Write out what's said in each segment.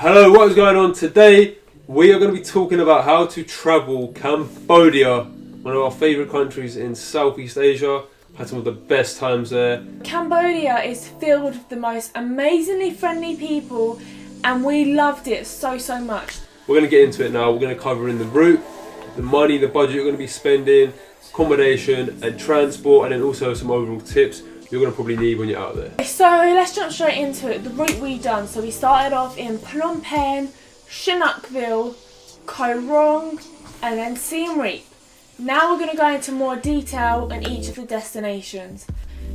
Hello, what is going on? Today we are going to be talking about how to travel Cambodia, one of our favourite countries in Southeast Asia. Had some of the best times there. Cambodia is filled with the most amazingly friendly people and we loved it so much. We're going to get into it now. We're going to cover in the route, the money, the budget you're going to be spending, accommodation and transport, and then also some overall tips you're going to probably need when you're out there. So let's jump straight into it. The route we done. So we started off in Phnom Penh, Chinookville, Koh Rong and then Siem Reap. Now we're going to go into more detail in each of the destinations.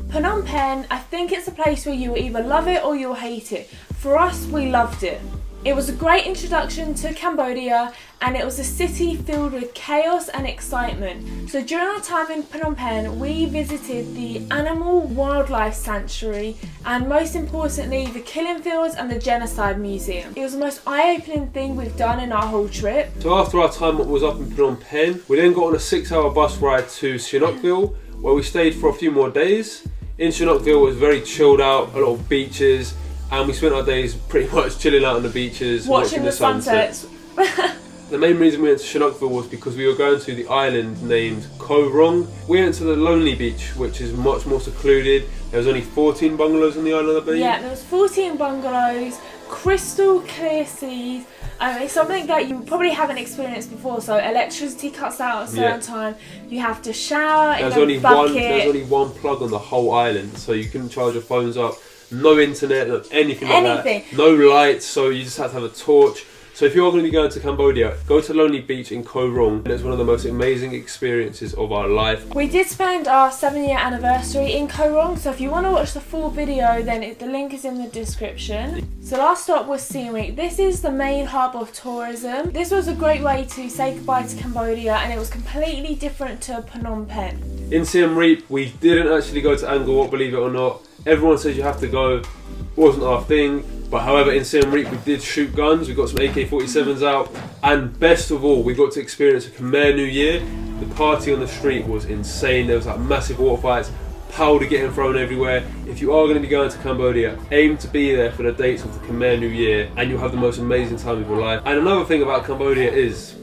Phnom Penh, I think it's a place where you will either love it or you'll hate it. For us, we loved it. It was a great introduction to Cambodia and it was a city filled with chaos and excitement. So during our time in Phnom Penh, we visited the Animal Wildlife Sanctuary and most importantly the Killing Fields and the Genocide Museum. It was the most eye-opening thing we've done in our whole trip. So after our time was up in Phnom Penh, we then got on a 6-hour bus ride to Chinookville where we stayed for a few more days. In Chinookville it was very chilled out, a lot of beaches, and we spent our days pretty much chilling out on the beaches, watching the sunsets. The main reason we went to Chinookville was because we were going to the island named Koh Rong. We went to the Lonely Beach, which is much more secluded. There was only 14 bungalows on the island, I believe. Yeah, there was 14 bungalows, crystal clear seas. It's something that you probably haven't experienced before. So electricity cuts out at a certain time. You have to shower in a bucket. There's only one plug on the whole island, so you couldn't charge your phones up. No internet, no anything like that. No lights, so you just have to have a torch. So if you're going to be going to Cambodia, go to Lonely Beach in Koh Rong. It's one of the most amazing experiences of our life. We did spend our 7-year anniversary in Koh Rong, so if you want to watch the full video, then the link is in the description. So last stop was Siem Reap. This is the main hub of tourism. This was a great way to say goodbye to Cambodia and it was completely different to Phnom Penh. In Siem Reap, we didn't actually go to Angkor Wat, believe it or not. Everyone says you have to go. It wasn't our thing. But however, in Siem Reap we did shoot guns, we got some AK-47s out, and best of all, we got to experience a Khmer New Year. The party on the street was insane. There was like massive water fights, powder getting thrown everywhere. If you are going to be going to Cambodia, aim to be there for the dates of the Khmer New Year and you'll have the most amazing time of your life. And another thing about Cambodia is,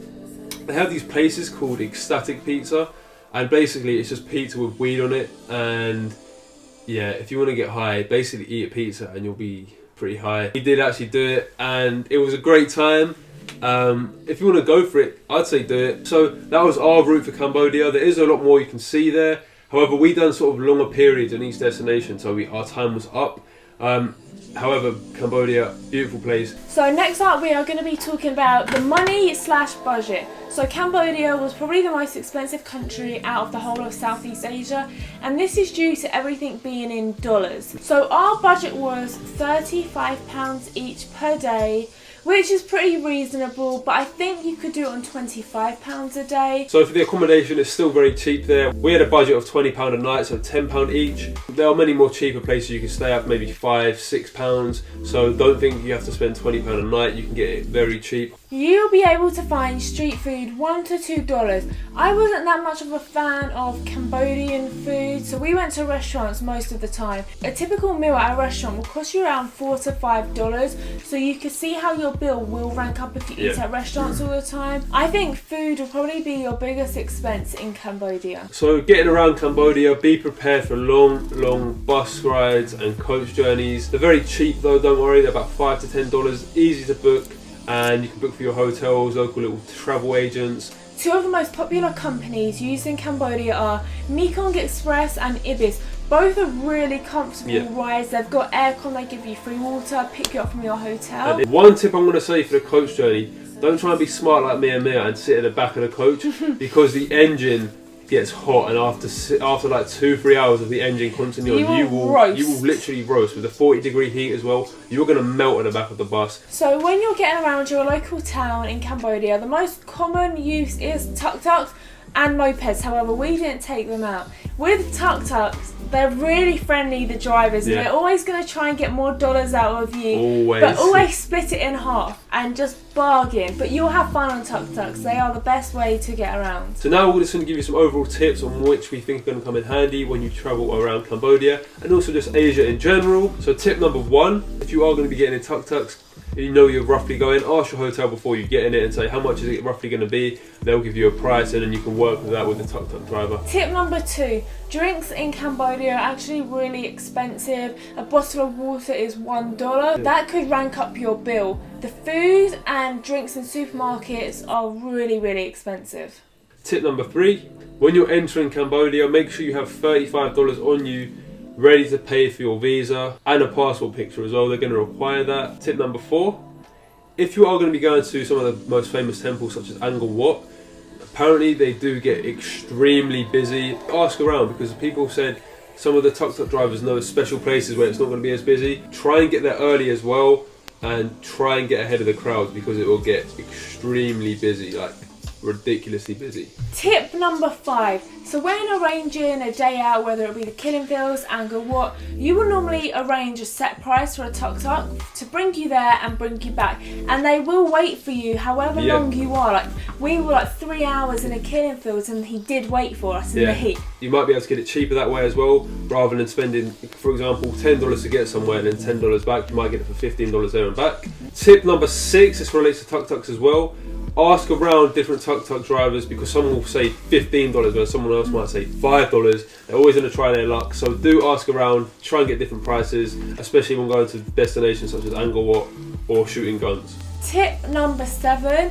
they have these places called ecstatic pizza, and basically it's just pizza with weed on it, and yeah, if you want to get high, basically eat a pizza and you'll be pretty high. We did actually do it and it was a great time. If you want to go for it, I'd say do it. So that was our route for Cambodia. There is a lot more you can see there. However, we done sort of longer periods in each destination, so our time was up. However, Cambodia, beautiful place. So next up we are going to be talking about the money/budget. So Cambodia was probably the most expensive country out of the whole of Southeast Asia, and this is due to everything being in dollars. So our budget was £35 each per day, which is pretty reasonable, but I think you could do it on £25 a day. So for the accommodation, it's still very cheap there. We had a budget of £20 a night, so £10 each. There are many more cheaper places you can stay at, maybe £5, £6. So don't think you have to spend £20 a night, you can get it very cheap. You'll be able to find street food $1 to $2. I wasn't that much of a fan of Cambodian food, so we went to restaurants most of the time. A typical meal at a restaurant will cost you around $4 to $5, so you can see how your bill will rank up if you eat at restaurants all the time. I think food will probably be your biggest expense in Cambodia. So getting around Cambodia, be prepared for long bus rides and coach journeys. They're very cheap though, don't worry, they're about $5 to $10, easy to book. And you can book for your hotels, local little travel agents. Two of the most popular companies used in Cambodia are Mekong Express and Ibis. Both are really comfortable rides. They've got aircon, they give you free water, pick you up from your hotel. And one tip I'm going to say for the coach journey, don't try and be smart like me and Mia and sit at the back of the coach because the engine gets hot, and after like 2-3 hours of the engine constantly on, you will literally roast with the 40-degree heat as well. You're going to melt at the back of the bus. So when you're getting around your local town in Cambodia, the most common use is tuk-tuks and mopeds. However, we didn't take them out. With tuk-tuks, they're really friendly, the drivers, and they're always going to try and get more dollars out of you. Always. But always split it in half and just bargain. But you'll have fun on tuk-tuks. They are the best way to get around. So now we're just going to give you some overall tips on which we think are going to come in handy when you travel around Cambodia and also just Asia in general. So tip number 1, if you are going to be getting in tuk-tuks, you know you're roughly going, ask your hotel before you get in it and say how much is it roughly going to be. They'll give you a price and then you can work with that with the tuk-tuk driver. Tip number 2, drinks in Cambodia are actually really expensive. A bottle of water is $1. That could rank up your bill. The food and drinks in supermarkets are really, really expensive. Tip number 3, when you're entering Cambodia, make sure you have $35 on you ready to pay for your visa and a passport picture as well. They're going to require that. Tip number 4, if you are going to be going to some of the most famous temples such as Angkor Wat, apparently they do get extremely busy. Ask around because people said some of the tuk-tuk drivers know special places where it's not going to be as busy. Try and get there early as well and try and get ahead of the crowds because it will get extremely busy, like ridiculously busy. Tip number 5. So when arranging a day out, whether it be the Killing Fields, Angkor Wat, you will normally arrange a set price for a tuk-tuk to bring you there and bring you back, and they will wait for you however long you are. Like we were like 3 hours in a Killing Fields and he did wait for us in the heat. You might be able to get it cheaper that way as well, rather than spending, for example, $10 to get somewhere and then $10 back. You might get it for $15 there and back. Tip number 6, this relates to tuk-tuks as well. Ask around different tuk-tuk drivers because someone will say $15 where someone else might say $5. They're always going to try their luck, so do ask around, try and get different prices, especially when going to destinations such as Angkor Wat or shooting guns. Tip number 7,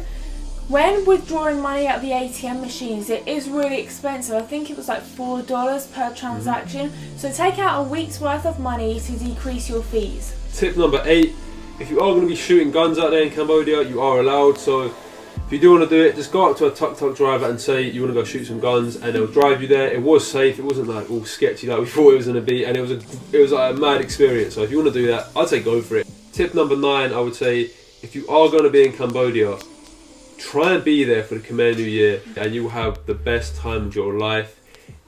when withdrawing money out of the ATM machines, it is really expensive. I think it was like $4 per transaction, so take out a week's worth of money to decrease your fees. Tip number 8, if you are going to be shooting guns out there in Cambodia, you are allowed, so if you do want to do it, just go up to a tuk-tuk driver and say you want to go shoot some guns and they'll drive you there. It was safe, it wasn't like all sketchy like we thought it was going to be, and it was like a mad experience. So if you want to do that, I'd say go for it. Tip number 9, I would say if you are going to be in Cambodia, try and be there for the Khmer New Year and you will have the best time of your life.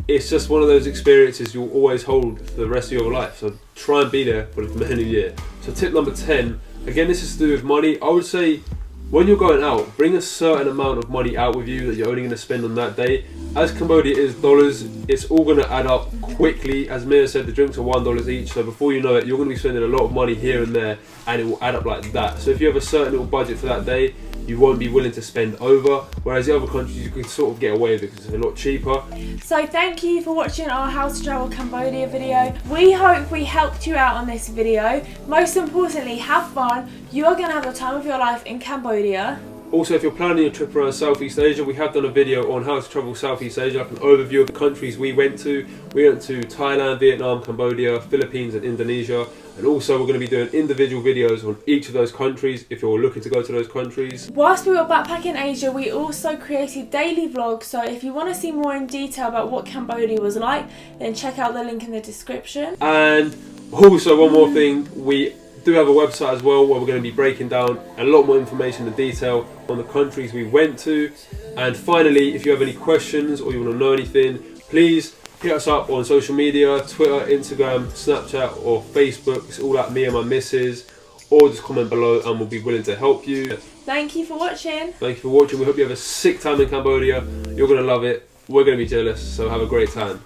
It's just one of those experiences you'll always hold for the rest of your life, so try and be there for the Khmer New Year. So tip number 10, again this is to do with money. I would say when you're going out, bring a certain amount of money out with you that you're only going to spend on that day. As Cambodia is dollars, it's all going to add up quickly. As Mia said, the drinks are $1 each, so before you know it, you're going to be spending a lot of money here and there, and it will add up like that. So if you have a certain little budget for that day, you won't be willing to spend over, whereas the other countries you can sort of get away with it because it's a lot cheaper. So thank you for watching our How to Travel Cambodia video. We hope we helped you out on this video. Most importantly, have fun. You are going to have the time of your life in Cambodia. Also, if you're planning a trip around Southeast Asia, we have done a video on how to travel Southeast Asia, like an overview of the countries we went to. We went to Thailand, Vietnam, Cambodia, Philippines and Indonesia. And also we're going to be doing individual videos on each of those countries if you're looking to go to those countries. Whilst we were backpacking Asia, we also created daily vlogs, so if you want to see more in detail about what Cambodia was like, then check out the link in the description. And also one more thing, we do have a website as well where we're going to be breaking down a lot more information and detail on the countries we went to. And finally, if you have any questions or you want to know anything, please hit us up on social media, Twitter, Instagram, Snapchat or Facebook. It's all at me and my missus, or just comment below and we'll be willing to help you. Thank you for watching. Thank you for watching. We hope you have a sick time in Cambodia. You're going to love it. We're going to be jealous, so have a great time.